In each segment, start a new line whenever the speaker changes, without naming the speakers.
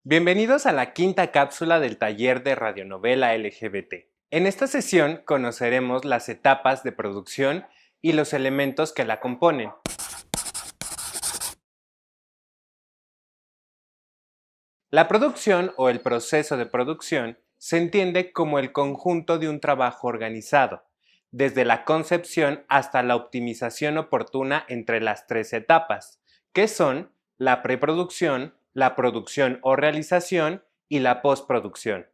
Bienvenidos a la quinta cápsula del taller de radionovela LGBT. En esta sesión conoceremos las etapas de producción y los elementos que la componen. La producción o el proceso de producción se entiende como el conjunto de un trabajo organizado, desde la concepción hasta la optimización oportuna entre las tres etapas, que son la preproducción, la producción o realización y la postproducción.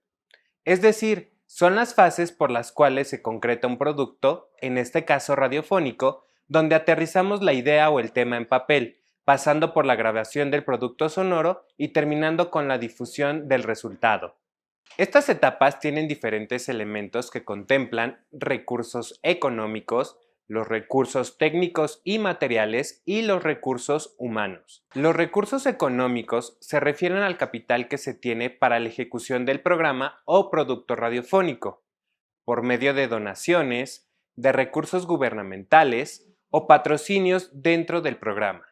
Es decir, son las fases por las cuales se concreta un producto, en este caso radiofónico, donde aterrizamos la idea o el tema en papel, pasando por la grabación del producto sonoro y terminando con la difusión del resultado. Estas etapas tienen diferentes elementos que contemplan recursos económicos, los recursos técnicos y materiales y los recursos humanos. Los recursos económicos se refieren al capital que se tiene para la ejecución del programa o producto radiofónico, por medio de donaciones, de recursos gubernamentales o patrocinios dentro del programa.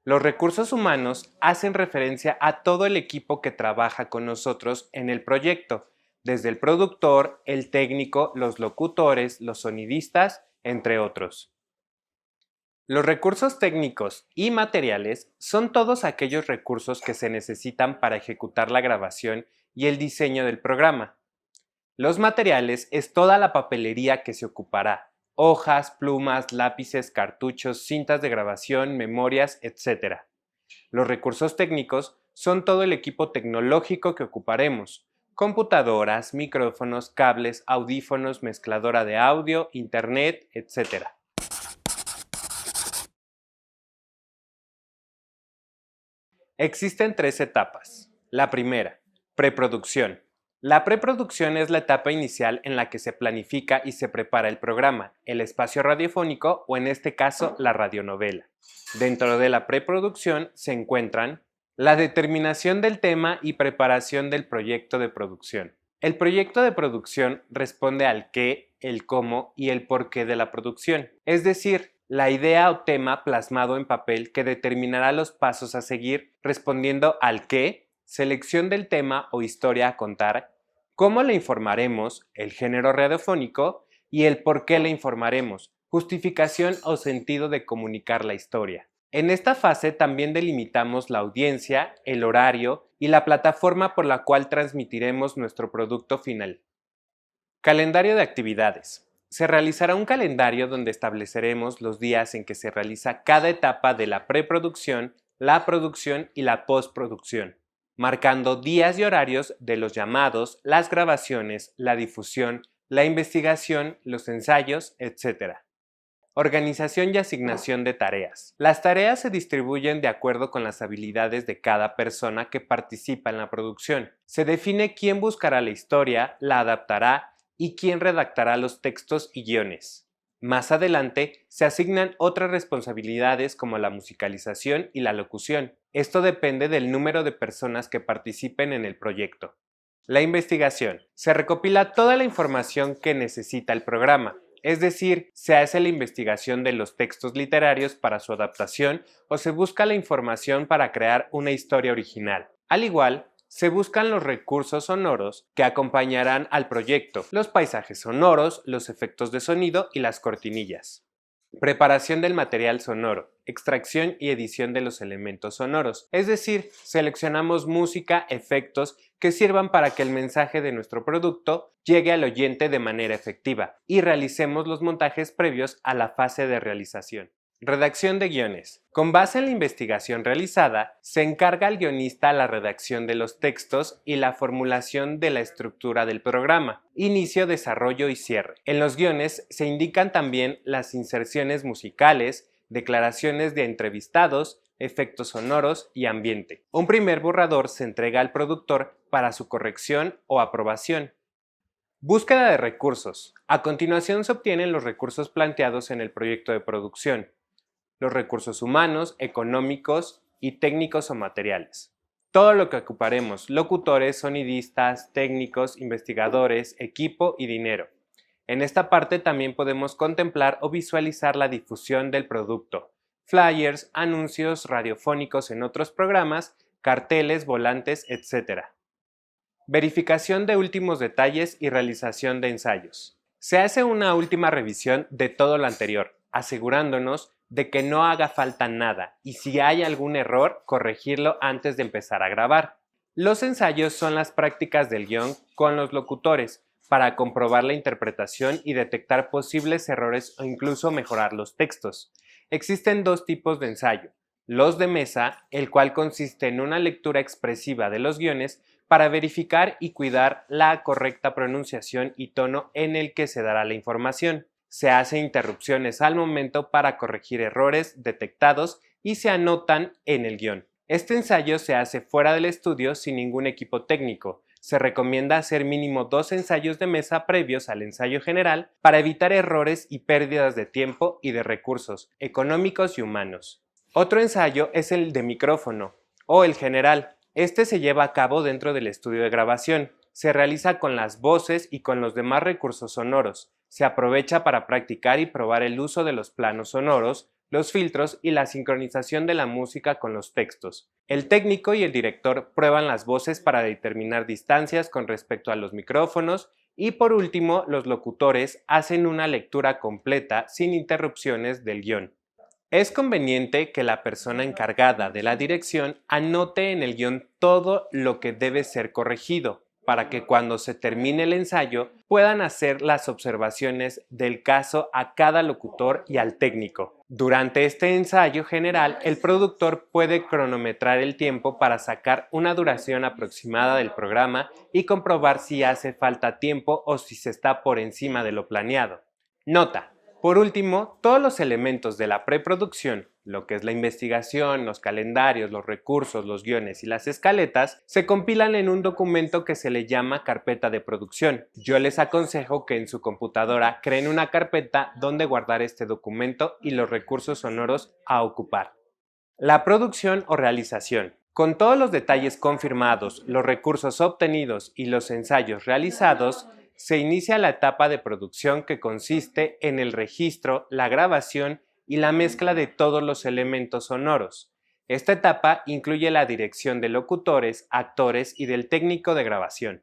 Los recursos humanos hacen referencia a todo el equipo que trabaja con nosotros en el proyecto, desde el productor, el técnico, los locutores, los sonidistas, entre otros. Los recursos técnicos y materiales son todos aquellos recursos que se necesitan para ejecutar la grabación y el diseño del programa. Los materiales es toda la papelería que se ocupará: hojas, plumas, lápices, cartuchos, cintas de grabación, memorias, etc. Los recursos técnicos son todo el equipo tecnológico que ocuparemos: computadoras, micrófonos, cables, audífonos, mezcladora de audio, internet, etc. Existen tres etapas. La primera, preproducción. La preproducción es la etapa inicial en la que se planifica y se prepara el programa, el espacio radiofónico o en este caso la radionovela. Dentro de la preproducción se encuentran la determinación del tema y preparación del proyecto de producción. El proyecto de producción responde al qué, el cómo y el porqué de la producción, es decir, la idea o tema plasmado en papel que determinará los pasos a seguir, respondiendo al qué, selección del tema o historia a contar, cómo le informaremos, el género radiofónico, y el por qué le informaremos, justificación o sentido de comunicar la historia. En esta fase también delimitamos la audiencia, el horario y la plataforma por la cual transmitiremos nuestro producto final. Calendario de actividades. Se realizará un calendario donde estableceremos los días en que se realiza cada etapa de la preproducción, la producción y la postproducción, marcando días y horarios de los llamados, las grabaciones, la difusión, la investigación, los ensayos, etc. Organización y asignación de tareas. Las tareas se distribuyen de acuerdo con las habilidades de cada persona que participa en la producción. Se define quién buscará la historia, la adaptará y quién redactará los textos y guiones. Más adelante se asignan otras responsabilidades como la musicalización y la locución. Esto depende del número de personas que participen en el proyecto. La investigación. Se recopila toda la información que necesita el programa, es decir, se hace la investigación de los textos literarios para su adaptación o se busca la información para crear una historia original. Al igual, se buscan los recursos sonoros que acompañarán al proyecto, los paisajes sonoros, los efectos de sonido y las cortinillas. Preparación del material sonoro, extracción y edición de los elementos sonoros, es decir, seleccionamos música, efectos que sirvan para que el mensaje de nuestro producto llegue al oyente de manera efectiva y realicemos los montajes previos a la fase de realización. Redacción de guiones. Con base en la investigación realizada, se encarga al guionista la redacción de los textos y la formulación de la estructura del programa, inicio, desarrollo y cierre. En los guiones se indican también las inserciones musicales, declaraciones de entrevistados, efectos sonoros y ambiente. Un primer borrador se entrega al productor para su corrección o aprobación. Búsqueda de recursos. A continuación se obtienen los recursos planteados en el proyecto de producción: los recursos humanos, económicos y técnicos o materiales. Todo lo que ocuparemos: locutores, sonidistas, técnicos, investigadores, equipo y dinero. En esta parte también podemos contemplar o visualizar la difusión del producto, flyers, anuncios radiofónicos en otros programas carteles, volantes, etc. Verificación de últimos detalles y realización de ensayos. Se hace una última revisión de todo lo anterior, asegurándonos de que no haga falta nada y si hay algún error, corregirlo antes de empezar a grabar. Los ensayos son las prácticas del guión con los locutores para comprobar la interpretación y detectar posibles errores o incluso mejorar los textos. Existen dos tipos de ensayo: los de mesa, el cual consiste en una lectura expresiva de los guiones para verificar y cuidar la correcta pronunciación y tono en el que se dará la información. Se hacen interrupciones al momento para corregir errores detectados y se anotan en el guión. Este ensayo se hace fuera del estudio sin ningún equipo técnico. Se recomienda hacer mínimo 2 ensayos de mesa previos al ensayo general para evitar errores y pérdidas de tiempo y de recursos económicos y humanos. Otro ensayo es el de micrófono o el general. Este se lleva a cabo dentro del estudio de grabación. Se realiza con las voces y con los demás recursos sonoros. Se aprovecha para practicar y probar el uso de los planos sonoros, los filtros y la sincronización de la música con los textos. El técnico y el director prueban las voces para determinar distancias con respecto a los micrófonos y por último los locutores hacen una lectura completa sin interrupciones del guión. Es conveniente que la persona encargada de la dirección anote en el guión todo lo que debe ser corregido, para que cuando se termine el ensayo puedan hacer las observaciones del caso a cada locutor y al técnico. Durante este ensayo general, el productor puede cronometrar el tiempo para sacar una duración aproximada del programa y comprobar si hace falta tiempo o si se está por encima de lo planeado. Nota: por último, todos los elementos de la preproducción, lo que es la investigación, los calendarios, los recursos, los guiones y las escaletas, se compilan en un documento que se le llama carpeta de producción. Yo les aconsejo que en su computadora creen una carpeta donde guardar este documento y los recursos sonoros a ocupar. La producción o realización. Con todos los detalles confirmados, los recursos obtenidos y los ensayos realizados, se inicia la etapa de producción que consiste en el registro, la grabación y la mezcla de todos los elementos sonoros. Esta etapa incluye la dirección de locutores, actores y del técnico de grabación.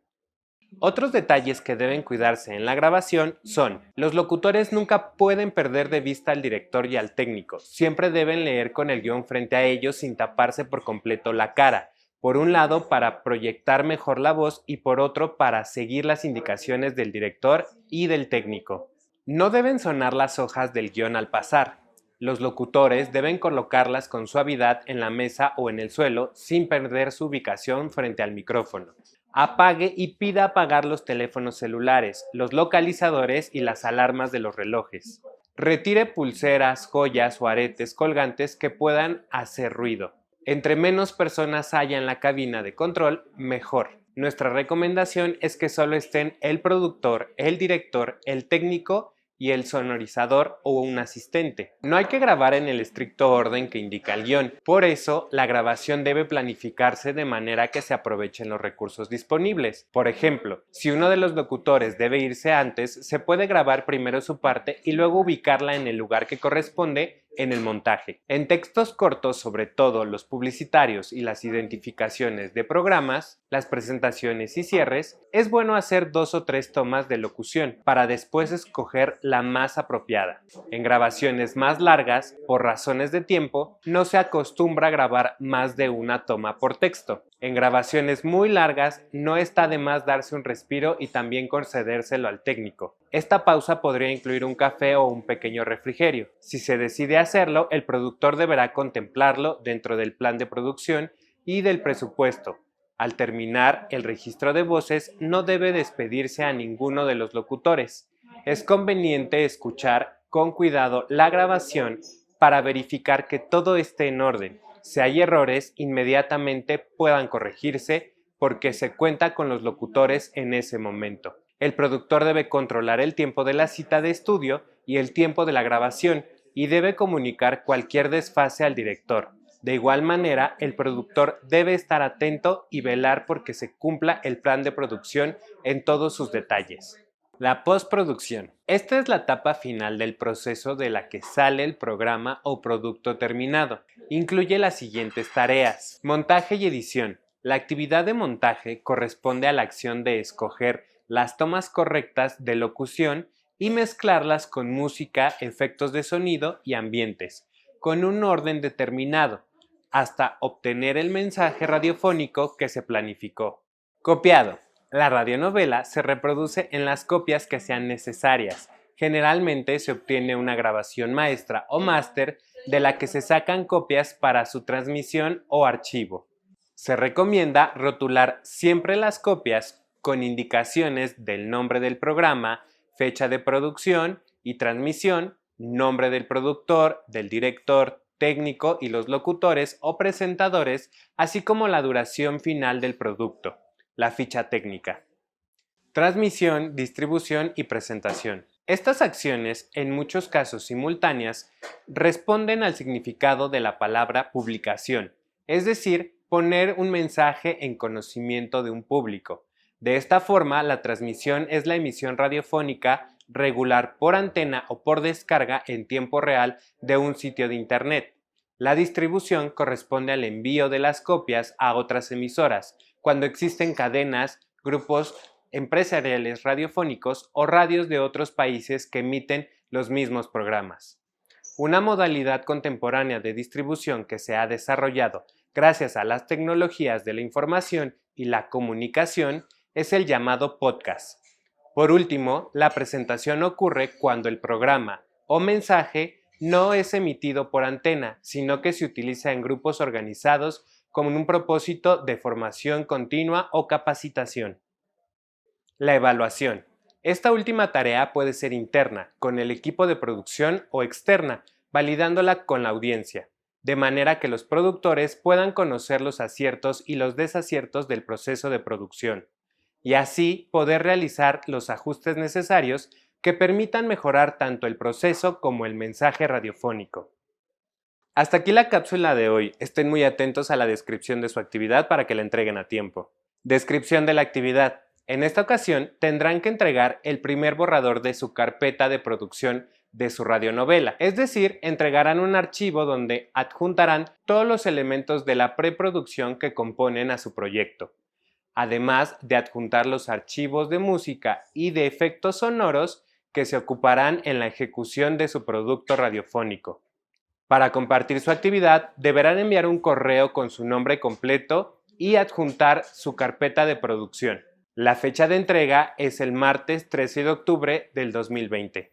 Otros detalles que deben cuidarse en la grabación son: los locutores nunca pueden perder de vista al director y al técnico, siempre deben leer con el guión frente a ellos sin taparse por completo la cara, por un lado para proyectar mejor la voz y por otro para seguir las indicaciones del director y del técnico. No deben sonar las hojas del guión al pasar. Los locutores deben colocarlas con suavidad en la mesa o en el suelo sin perder su ubicación frente al micrófono. Apague y pida apagar los teléfonos celulares, los localizadores y las alarmas de los relojes. Retire pulseras, joyas o aretes colgantes que puedan hacer ruido. Entre menos personas haya en la cabina de control, mejor. Nuestra recomendación es que solo estén el productor, el director, el técnico y el sonorizador o un asistente. No hay que grabar en el estricto orden que indica el guión. Por eso, la grabación debe planificarse de manera que se aprovechen los recursos disponibles. Por ejemplo, si uno de los locutores debe irse antes, se puede grabar primero su parte y luego ubicarla en el lugar que corresponde en el montaje. En textos cortos, sobre todo los publicitarios y las identificaciones de programas, las presentaciones y cierres, es bueno hacer 2 o 3 tomas de locución para después escoger la más apropiada. En grabaciones más largas, por razones de tiempo, no se acostumbra a grabar más de una toma por texto. En grabaciones muy largas, no está de más darse un respiro y también concedérselo al técnico. Esta pausa podría incluir un café o un pequeño refrigerio. Si se decide hacerlo, el productor deberá contemplarlo dentro del plan de producción y del presupuesto. Al terminar el registro de voces, no debe despedirse a ninguno de los locutores. Es conveniente escuchar con cuidado la grabación para verificar que todo esté en orden. Si hay errores, inmediatamente puedan corregirse porque se cuenta con los locutores en ese momento. El productor debe controlar el tiempo de la cita de estudio y el tiempo de la grabación y debe comunicar cualquier desfase al director. De igual manera, el productor debe estar atento y velar porque se cumpla el plan de producción en todos sus detalles. La postproducción. Esta es la etapa final del proceso de la que sale el programa o producto terminado. Incluye las siguientes tareas. Montaje y edición. La actividad de montaje corresponde a la acción de escoger las tomas correctas de locución y mezclarlas con música, efectos de sonido y ambientes, con un orden determinado, hasta obtener el mensaje radiofónico que se planificó. Copiado. La radionovela se reproduce en las copias que sean necesarias. Generalmente se obtiene una grabación maestra o máster de la que se sacan copias para su transmisión o archivo. Se recomienda rotular siempre las copias con indicaciones del nombre del programa, fecha de producción y transmisión, nombre del productor, del director, técnico y los locutores o presentadores, así como la duración final del producto, la ficha técnica. Transmisión, distribución y presentación. Estas acciones, en muchos casos simultáneas, responden al significado de la palabra publicación, es decir, poner un mensaje en conocimiento de un público. De esta forma, la transmisión es la emisión radiofónica regular por antena o por descarga en tiempo real de un sitio de Internet. La distribución corresponde al envío de las copias a otras emisoras, cuando existen cadenas, grupos empresariales radiofónicos o radios de otros países que emiten los mismos programas. Una modalidad contemporánea de distribución que se ha desarrollado gracias a las tecnologías de la información y la comunicación es el llamado podcast. Por último, la presentación ocurre cuando el programa o mensaje no es emitido por antena, sino que se utiliza en grupos organizados con un propósito de formación continua o capacitación. La evaluación. Esta última tarea puede ser interna, con el equipo de producción, o externa, validándola con la audiencia, de manera que los productores puedan conocer los aciertos y los desaciertos del proceso de producción, y así poder realizar los ajustes necesarios que permitan mejorar tanto el proceso como el mensaje radiofónico. Hasta aquí la cápsula de hoy. Estén muy atentos a la descripción de su actividad para que la entreguen a tiempo. Descripción de la actividad. En esta ocasión tendrán que entregar el primer borrador de su carpeta de producción de su radionovela, es decir, entregarán un archivo donde adjuntarán todos los elementos de la preproducción que componen a su proyecto, además de adjuntar los archivos de música y de efectos sonoros que se ocuparán en la ejecución de su producto radiofónico. Para compartir su actividad, deberán enviar un correo con su nombre completo y adjuntar su carpeta de producción. La fecha de entrega es el martes 13 de octubre del 2020.